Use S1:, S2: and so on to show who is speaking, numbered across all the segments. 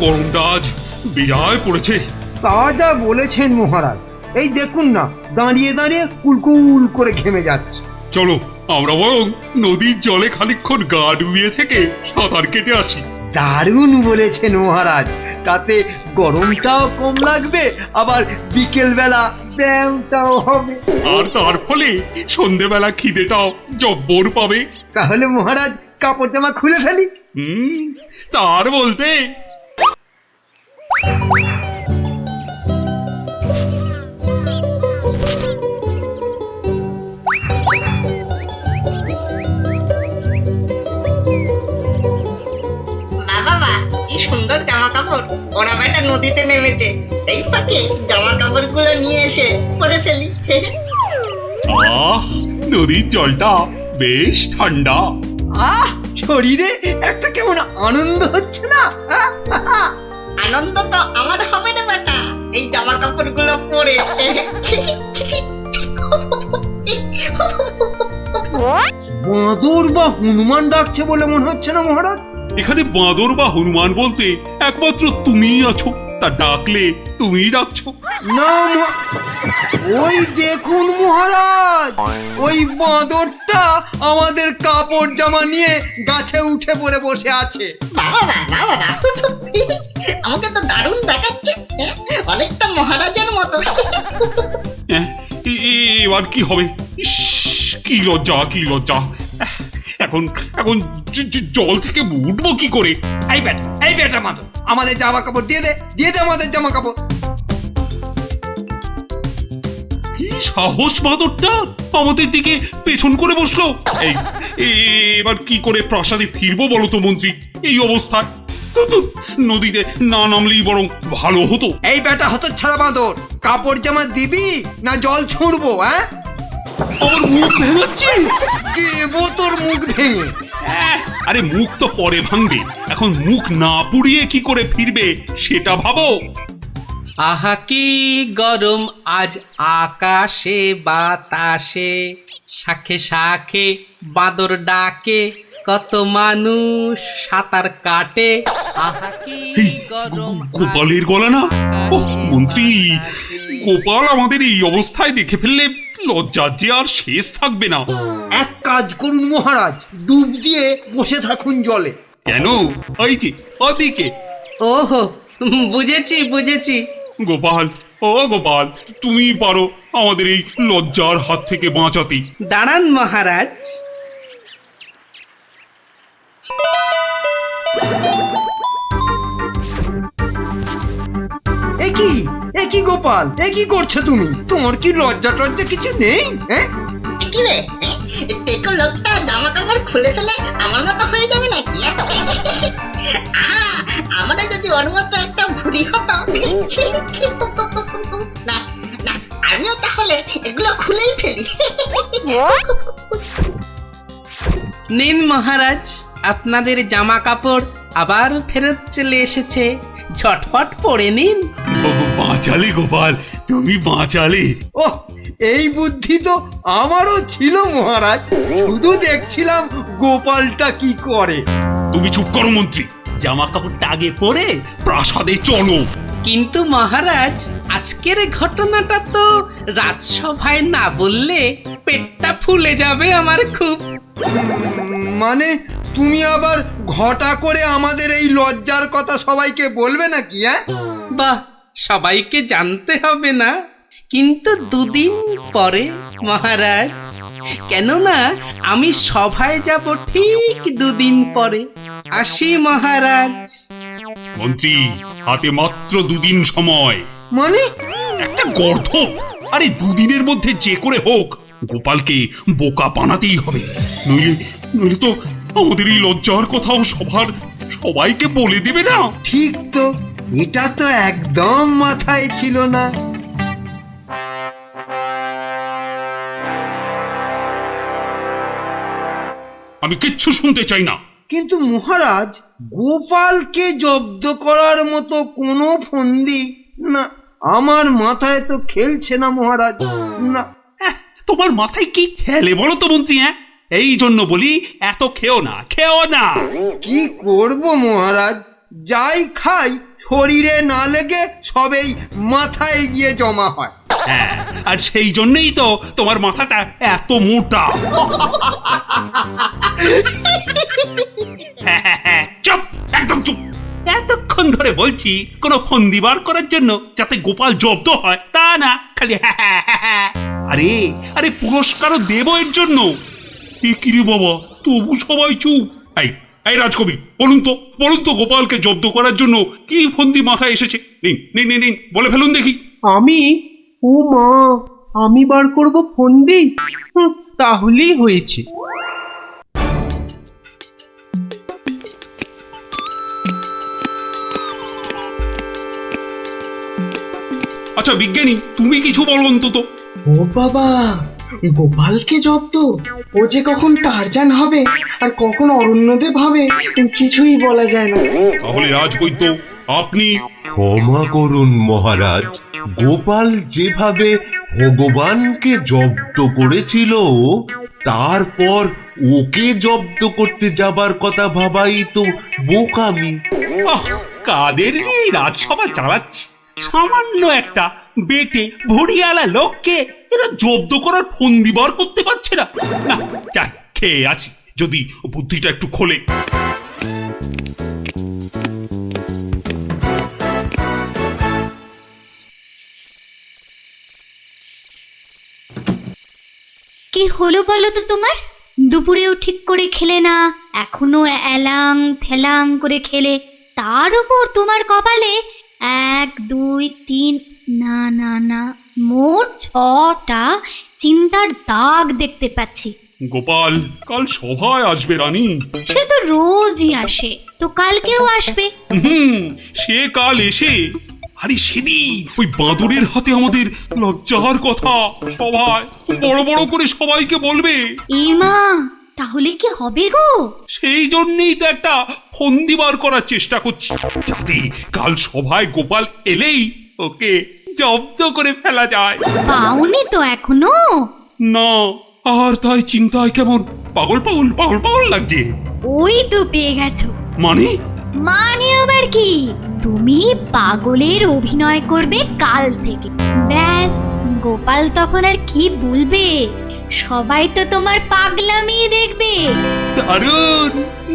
S1: গরমটা আজ বেজায় পড়েছে।
S2: তা যা বলেছেন মহারাজ, এই দেখুন না, দাঁড়িয়ে দাঁড়িয়ে কুলকুল করে ঘেমে যাচ্ছে।
S1: চলো আমরা বরং নদীর জলে খানিকক্ষণ গা ডুবিয়ে থেকে সাঁতার কেটে আসি।
S2: দারুণ বলেছেন মহারাজ, তাতে গরমটাও কম লাগবে, আবার বিকেল বেলা ব্যায়ামটাও হবে।
S1: আর তার ফলে সন্ধেবেলা খিদেটাও জব্বর পাবে।
S2: তাহলে মহারাজ কাপড় জামা খুলে ফেলি।
S1: তার বলতে
S3: সুন্দর জামা কাপড়, ওরা বেটা নদীতে নেমেছে, এই ফাঁকে জামা কাপড় গুলো নিয়ে এসে পরে ফেলি।
S1: নদীর জলটা বেশ ঠান্ডা।
S2: শরীরে একটা কেমন আনন্দ হচ্ছে না?
S3: আনন্দ তো আমার হবে না বেটা, এই জামা কাপড় গুলো পরে।
S2: বাঁদর বা হনুমান ডাকছে বলে মনে হচ্ছে না মহারাজ?
S1: এখানে বাঁদর বা হনুমান বলতে একমাত্র তুমিই আছো, তা ডাকলে তুমিই ডাকছো।
S2: না, ওই দেখুন মহারাজ, ওই বাঁদরটা আমাদের কাপড় জামা নিয়ে গাছে উঠে পড়ে বসে আছে।
S3: আমাকে তো দারুণ দেখাচ্ছে, অনেকটা মহারাজের মতো।
S1: এবার কি হবে? কি লজ্জা, কি লজ্জা! এখন এখন জল থেকে উঠবো কি করে?
S2: এই বেটা মাতো, আমাদের জামা কাপড় দিয়ে দে, দিয়ে দে আমাদের জামা কাপড়।
S1: কি সাহস বাঁদরটা আমাদের দিকে পেছন করে বসলো! এবার কি করে প্রাসাদে ফিরবো বলো তো মন্ত্রী, এই অবস্থায়? নদীতে না নামলেই বরং ভালো হতো।
S2: এই বেটা হতচ্ছাড়া বাঁদর, কাপড় জামা দিবি না জল ছুঁড়বো?
S1: আমার মুখ ভেঙাচ্ছে।
S2: দেবো তোর মুখ ভেঙে।
S1: আরে মুখ তো পরে ভাঙবে, এখন মুখ না পুড়িয়ে কি করে ফিরবে সেটা ভাবো।
S4: আহা কি গরম আজ আকাশে বাতাসে, শাখে শাখে বাঁদর ডাকে, কত মানুষ সাঁতার কাটে। আহা কি গরম।
S1: গোপালের গলা না? মন্ত্রী, গোপাল আমাদের এই অবস্থায় দেখে ফেললে লজ্জার যে আর শেষ থাকবে না।
S2: এক কাজ করুন মহারাজ, ডুব দিয়ে বসে থাকুন জলে।
S1: কেন? ওই যে ওদিকে।
S4: ওহো, বুঝেছি বুঝেছি।
S1: গোপাল, ও গোপাল, তুমি পারো আমাদের এই লজ্জার হাত থেকে বাঁচাতে।
S4: দাঁড়ান মহারাজ।
S2: একই গোপাল, একই করছো তুমি? তোমার কি লজ্জা টজ্জা কিছু নেই?
S3: কি রে, টেকো লোকটা জামা কাপড় খুলে ফেলে আমার মতো হয়ে যাবে নাকি? আমরা যদি ওর মতো একটা ভুড়ি হতো, না না, আমিও তাহলে এগুলো খুলেই ফেলি।
S4: নিন মহারাজ, আপনাদের জামা কাপড় আবার ফেরত চলে এসেছে, ঝটপট পরে নিন।
S1: বাঁচালে গোপাল, তুমি বাঁচালে।
S2: ওহ, এই বুদ্ধি তো আমারও ছিল মহারাজ, শুধু দেখছিলাম গোপালটা কি করে।
S1: তুমি চুপ করো মন্ত্রী, জামা কাপড়টা আগে পরে প্রাসাদে চলো।
S4: কিন্তু মহারাজ, আজকের ঘটনাটা তো রাজসভায় না বললে পেটটা ফুলে যাবে আমার খুব।
S2: মানে তুমি আবার ঘটা করে আমাদের এই লজ্জার কথা সবাইকে বলবে নাকি?
S4: বাহ, সবাইকে জানতে হবে না, কিন্তু দুদিন পরে মহারাজ, কেননা আমি সভায় যাব ঠিক দুদিন পরে। আসি মহারাজ।
S1: মন্ত্রী, হাতে মাত্র দুদিন সময়।
S2: মানে
S1: একটা গর্ধ! আরে দুদিনের মধ্যে যে করে হোক গোপালকে বোকা বানাতেই হবে, নইলে নইলে তো আমাদের এই লজ্জার কথাও সবাইকে বলে দেবে না।
S2: ঠিক তো, এটা তো একদম মাথায় ছিল না।
S1: আমি কিচ্ছু শুনতে চাই না।
S2: কিন্তু মহারাজ, গোপালকে জব্দ করার মতো কোনো ফন্দি না, আমার মাথায় তো খেলছে না মহারাজ। না,
S1: তোমার মাথায় কি খেলে বলো তো মন্ত্রী? এই জন্য বলি এত খেও না, খেও না।
S2: কি করব মহারাজ, যাই খাই শরীরে না লেগে সবেই মাথায় গিয়ে জমা হয়।
S1: হ্যাঁ, আর সেই জন্যই তো তোমার মাথাটা এত মোটা। চুপ, একদম চুপ। এতক্ষণ ধরে বলছি কোনো ফন্দি বার করার জন্য যাতে গোপাল জব্দ হয়, তা না খালি আরে আরে পুরস্কারও দেব এর জন্য। এ কি রে বাবা, তবু সবাই চুপ। এই রাজকবি, বলুন তো গোপালকে জব্দ করার জন্য কি ফন্দি মাথায় এসেছে? নিন নিন নিন নিন, বলে ফেলুন দেখি।
S4: আমি, ও মা, আমি বার করব ফন্দি? তাহলেই হয়েছে।
S1: আচ্ছা বিজ্ঞানী, তুমি কিছু বলো অন্তত।
S5: ও বাবা, গোপালকে জব্দ? ও যে কখন টারজান হবে আর কখন অরণ্যদেব হবে কিছুই বলা যায় না।
S1: তাহলে রাজবৈদ্য, আপনি।
S6: ক্ষমা করুন মহারাজ, গোপাল যেভাবে ভগবানকে জব্দ করেছিল তারপর ওকে জব্দ করতে যাবার কথা ভাবাই তো বোকামি।
S1: কাদের এই রাজসভা চালাচ্ছে, সামান্য একটা বেটে ভড়িয়ালা লোককে এরা জব্দ করার ফন্দি বার করতে পারছে না। না, যাই খেয়ে আছি, যদি বুদ্ধিটা একটু খোলে।
S7: কি হলো বলো তো তোমার? দুপুরেও ঠিক করে খেলে না, এখনো এলাং থেলাং করে খেলে, তার উপর তোমার কপালে 1 2 3 না না না মোট 6টা চিন্তার দাগ দেখতে পাচ্ছি।
S1: গোপাল কাল সভায় আসবে রানী।
S7: সে তো রোজই আসে, তো কালকেও আসবে।
S1: সে কাল এসে, আরে সেদিন ওই বাঁদরের হাতে আমাদের লজ্জার কথা সভায় বড় বড় করে সবাইকে বলবে।
S7: ইমা, তাহলে কি হবে গো?
S1: সেই জন্যই তো একটা ফন্দি বার করার চেষ্টা করছি, যাতে কাল সভায় গোপাল এলেই ওকে জব্দ করে ফেলা যায়।
S7: পাওনি তো এখনো?
S1: না, আর তাই চিন্তায় কেমন পাগল পাগল পাগল পাগল লাগছে।
S7: ওই তো পেয়ে গেছো। মানে আবার কি? তুমি পাগলের অভিনয় করবে কাল থেকে। ব্যাস, গোপাল তখন আর কি বলবে, সবাই তো তোমার পাগলামি দেখবে।
S1: দারুণ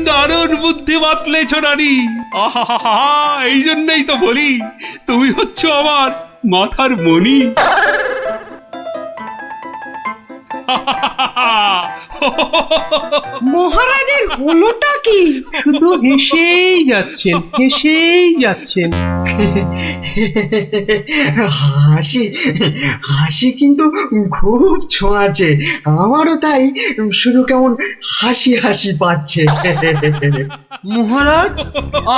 S1: দারুণ বুদ্ধি বাতলেছ রানী। আহা, এই জন্যই তো বলি তুমি হচ্ছ আমার মাথার মণি।
S4: মহারাজের হলোটা কি? শুধু হেসেই যাচ্ছেন।
S5: হাসি হাসি কিন্তু খুব ছোঁয়াছে, আমারও তাই শুধু কেমন হাসি হাসি পাচ্ছে।
S2: মহারাজ,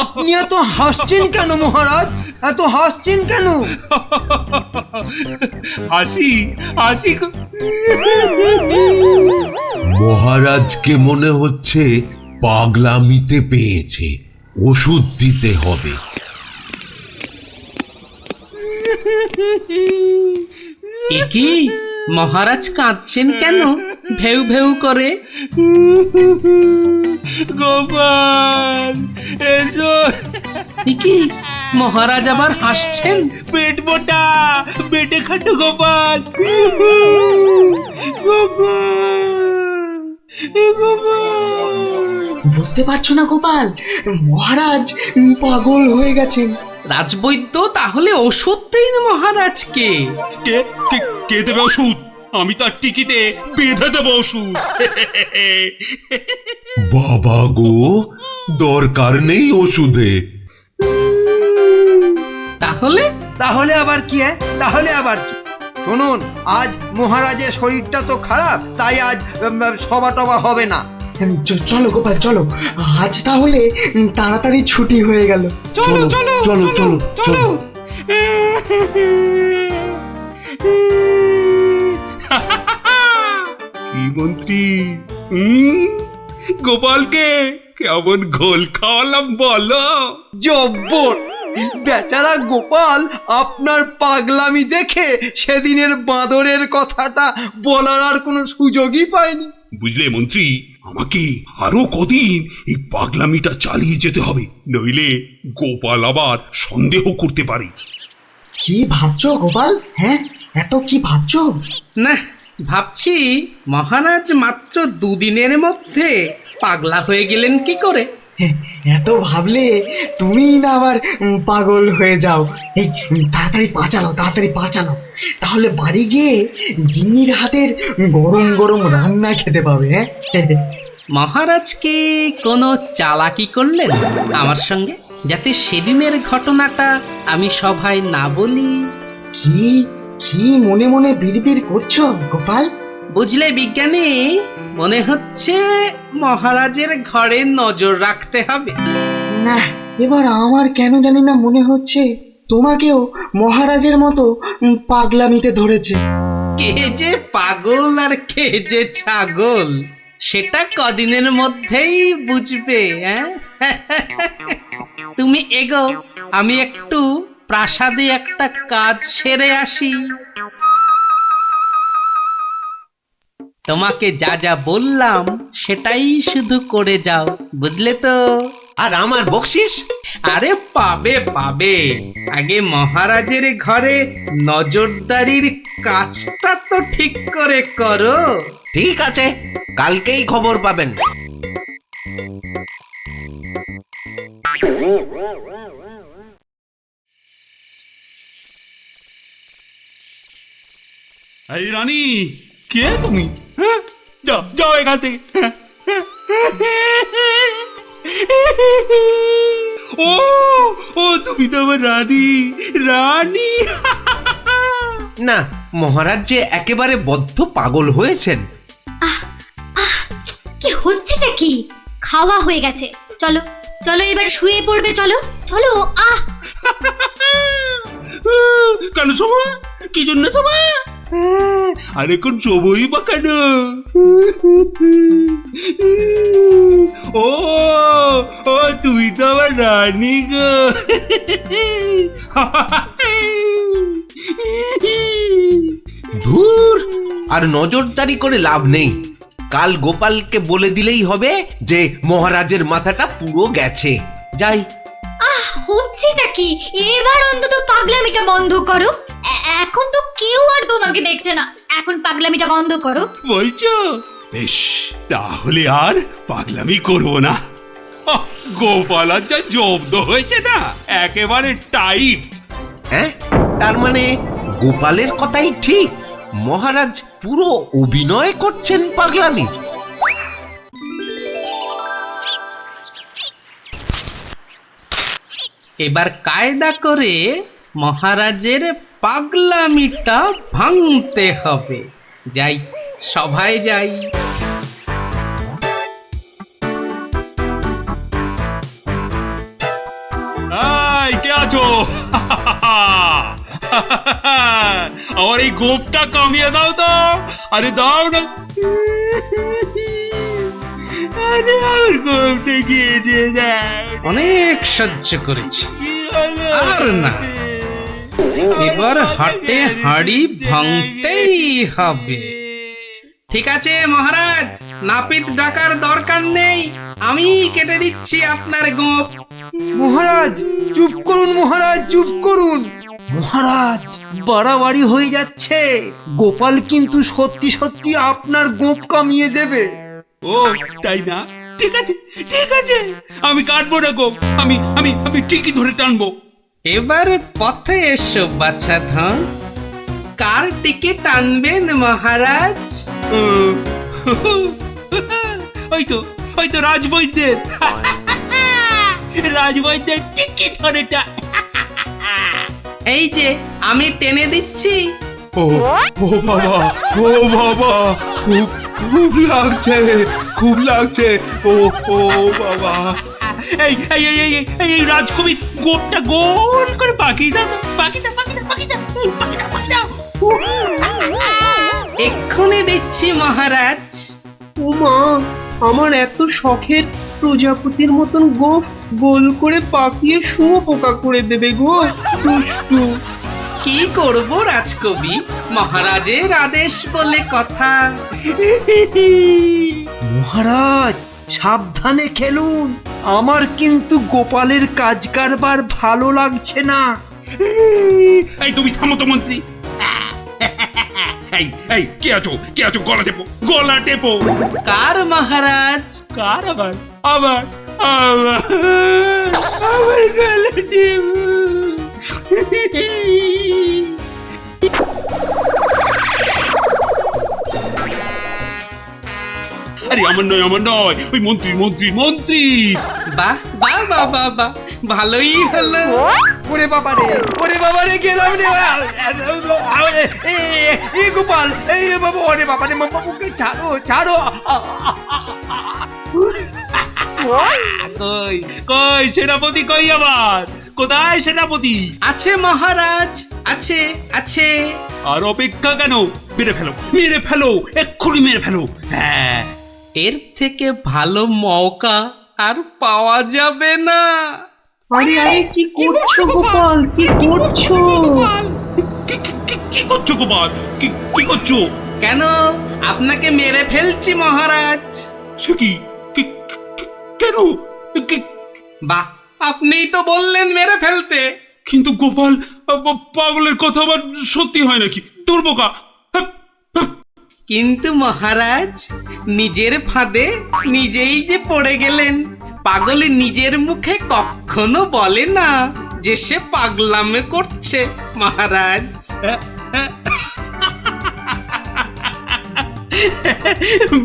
S2: আপনি এত হাসছেন কেন? মহারাজ, এত হাসছেন কেন?
S1: হাসি হাসি
S6: মহারাজকে মনে হচ্ছে পাগলামিতে পেয়েছে, ওষুধ দিতে হবে।
S4: এ কি, মহারাজ কাঁদছেন কেন? ভেউ ভেউ করে।
S1: গোপাল এসো।
S4: এ কি, মহারাজ আবার হাসছেন?
S1: পেট মোটা, পেটে খাটো গোপাল।
S5: বুঝতে পারছো না গোপাল, মহারাজ পাগল হয়ে গেছেন।
S4: রাজবৈদ্য, তাহলে ওষুধ দিন মহারাজকে।
S1: কে কে কে দেবে ওষুধ? আমি তার টিকিতে বেঁধে দেবো ওষুধ।
S6: বাবা গো, দরকার নেই ওষুধে।
S4: তাহলে
S2: আবার কি? তাহলে আবার কি? শুনুন, আজ মহারাজের শরীরটা তো খারাপ, তাই আজ সভা টভা হবে না।
S5: চলো গোপাল, চলো আজ তাহলে তাড়াতাড়ি ছুটি হয়ে গেল।
S6: চলো চলো চলো চলো চলো।
S1: কি মন্ত্রী, গোপালকে কেমন ঘোল খাওয়ালাম বলো?
S2: জব্বর! বেচারা গোপাল আপনার পাগলামি দেখে সেদিনের বাঁদরের কথাটা বলার আর কোনো সুযোগই পায়নি।
S1: বুঝলে মন্ত্রী, আমাকে আরো কদিন এই পাগলামিটা চালিয়ে যেতে হবে, নইলে গোপাল আবার সন্দেহ করতে পারে।
S5: কি ভাবছো গোপাল? হ্যাঁ, এত কি ভাবছো?
S4: না, ভাবছি মহারাজ মাত্র দুদিনের মধ্যে পাগলা হয়ে গেলেন কি করে।
S5: এত ভাবলে তুমিই না আবার পাগল হয়ে যাও। এই তাড়াতাড়ি পা চালাও, তাহলে বাড়ি গিয়ে গিন্নির হাতের গরম গরম রান্না খেতে পাবে। হ্যাঁ,
S4: মহারাজ কি কোনো চালাকি করলেন আমার সঙ্গে, যাতে সেদিনের ঘটনাটা আমি সভায় না বলি?
S5: কি কি মনে মনে বিড়বিড় করছো গোপাল?
S4: বুঝলে বিজ্ঞানী, মনে হচ্ছে মহারাজের ঘরে নজর রাখতে হবে।
S5: না, এবার আমার কেন জানি না মনে হচ্ছে তোমাকেও মহারাজের মতো পাগলামিতে ধরেছে।
S4: কে যে পাগল আর কে যে ছাগল, সেটা কদিনের মধ্যেই বুঝবে। হ্যাঁ, তুমি এগো, আমি একটু প্রাসাদে একটা কাজ সেরে আসি। তোমাকে যা যা বললাম সেটাই শুধু করে যাও, বুঝলে তো?
S8: আর আমার বকশিস?
S4: আরে পাবে পাবে, আগে মহারাজের ঘরে নজরদারির কাজটা তো ঠিক করে করো।
S8: ঠিক আছে, কালকেই খবর পাবেন।
S1: এই রানী, কে তুমি? হ্যাঁ, যাও যাও এখান থেকে। ও ও তুমি তো আমার রানী, রানী।
S8: না, মহারাজ যে একেবারে বদ্ধ পাগল হয়েছেন।
S7: কি হচ্ছেটা কি? খাওয়া হয়ে গেছে, চলো চলো এবার শুয়ে পড়বে, চলো চলো।
S1: কেন শোভা? কি জন্য শোভা? আর এখন শোভই বা কেন? ও ও তুমি তো আমার রানী গো।
S8: ধুর, আর নজরদারি করে লাভ নেই। কাল গোপালকে বলে দিলেই হবে যে মহারাজের মাথাটা পুরো গেছে। যাই।
S7: হচ্ছেটা কি? এবার অন্তত পাগলামিটা বন্ধ করো। এখন তো কেউ আর তোমাকে দেখছে না, এখন পাগলামিটা বন্ধ করো।
S1: বলছো? বেশ, তাহলে আর পাগলামি করবো না। গোপাল আর যা জব্দ হয়েছে না, একেবারে টাইট।
S8: হ্যাঁ, তার মানে গোপালের কথাই ঠিক, মহারাজ পুরো অভিনয় করছেন পাগলামি।
S4: এবার কায়দা করে মহারাজের পাগলামিটা ভাঙতে হবে। যাই, সভায় যাই।
S1: এই, কে আছো? আমার এই গোপটা কামিয়ে দাও তো। আরে দাও না। আরে আমার গোপটা গিয়ে দিয়ে দাও।
S4: অনেক সহ্য করেছি, আর না। এবার হাটে হাড়ি ভাঙতেই হবে। ঠিক আছে মহারাজ, নাপিত ডাকার দরকার নেই, আমি কেটে দিচ্ছি আপনার গোঁফ।
S2: মহারাজ চুপ করুন, মহারাজ চুপ করুন। মহারাজ, বাড়াবাড়ি হয়ে যাচ্ছে। গোপাল কিন্তু সত্যি সত্যি আপনার গোঁফ কামিয়ে দেবে।
S1: ও তাই না? ঠিক আছে ঠিক আছে, আমি কাটবো না গো, আমি আমি আমি ঠিকই ধরে টানবো।
S4: এবার পথে এসো বাচ্চা ধন, কার টিকিট টানবেন মহারাজ?
S1: ওই তো রাজবৈদ্যের। রাজবৈদ্যের টিকিট ধরে
S4: এই যে আমি টেনে দিচ্ছি।
S6: ও ও বাবা, ও বাবা, খুব খুব লাগছে, খুব লাগছে। ও ও বাবা।
S1: এই এই এই এই এই এই রাজকবির গোপটা গোল করে বাকি দাও, বাকি দাও, বাকি দাও, বাকি দাও, বাকি দাও, বাকি দাও।
S4: এক্ষুনি দিচ্ছি মহারাজ।
S2: ও মা, আমার এত শখের প্রজাপতির মতন গোঁফ গোল করে পাকিয়ে শুয়োপোকা করে দেবে গো, দুষ্টু।
S4: কি করব রাজকবি, মহারাজের আদেশ বলে কথা।
S2: মহারাজ সাবধানে খেলুন, আমার কিন্তু গোপালের কাজ কারবার ভালো লাগছে না।
S1: এই তুমি থামো তো মন্ত্রী। এই এই কে আছো গলা টেপো গলা টেপো।
S4: কার মহারাজ?
S1: কার আবার আবার আবার আবার গলা টেপো। আরে আমার নয় ওই মন্ত্রী।
S4: বাহ বাহ বাহ বাহ বাহ, ভালোই হলো।
S2: ওরে বাবা রে গেলাম রে। এই গোপাল, এই বাবা, ওরে বাবা রে, বাবুকে ছাড়ো।
S1: কই সেনাপতি কই আবার? কোথায় সেনাপতি?
S4: আছে মহারাজ, আছে আছে।
S1: আর অপেক্ষা কেন? মেরে ফেলো এক্ষুনি মেরে ফেলো। হ্যাঁ,
S4: এর থেকে ভালো মৌকা আর পাওয়া যাবে না।
S2: আরে কি করছো গোপাল, কি করছো?
S1: কি করছো গোপাল? কি করছো?
S4: কেন, আপনাকে মেরে ফেলছি মহারাজ।
S1: সে কি? কেন?
S4: বাহ, আপনিই তো বললেন মেরে ফেলতে।
S1: কিন্তু গোপাল, পাগলের কথা আবার সত্যি হয় নাকি? তোর বোকা।
S4: কিন্তু মহারাজ, নিজের ফাঁদে নিজেই যে পড়ে গেলেন। পাগল নিজের মুখে কখনো বলে না যে সে পাগলামে করছে মহারাজ।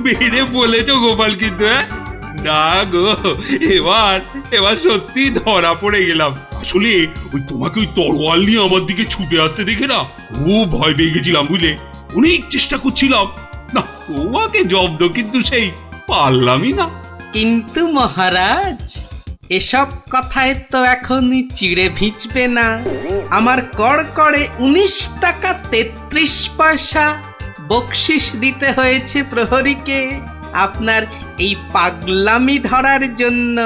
S1: বেড়ে বলেছো গোপাল, কিন্তু না গো, এবার সত্যি ধরা পড়ে গেলাম। আসলে ওই তোমাকে ওই তরোয়াল নিয়ে আমার দিকে ছুটে আসতে দেখে না খুব ভয় পেয়ে গেছিলাম, বুঝলে? অনেক চেষ্টা করছিলাম না তোমাকে জব্দ, কিন্তু সেই পারলামই না।
S4: কিন্তু মহারাজ, এসব কথায় তো এখন চিড়ে ভিজবে না। আমার কড়কড়ে 19 টাকা 33 পয়সা বকশিস দিতে হয়েছে প্রহরীকে আপনার এই পাগলামি ধরার জন্য।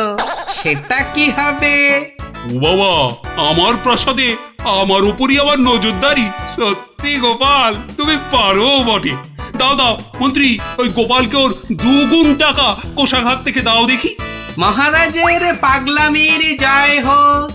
S4: সেটা কি হবে?
S1: ও বাবা, আমার প্রাসাদে আমার উপরই আবার নজরদারি? সত্যি গোপাল, তুমি পারো বটে। দাও মন্ত্রী, ওই গোপালকে ওর 2 গুণ টাকা কোষাঘাত থেকে দাও দেখি।
S4: মহারাজের পাগলামির জয় হোক।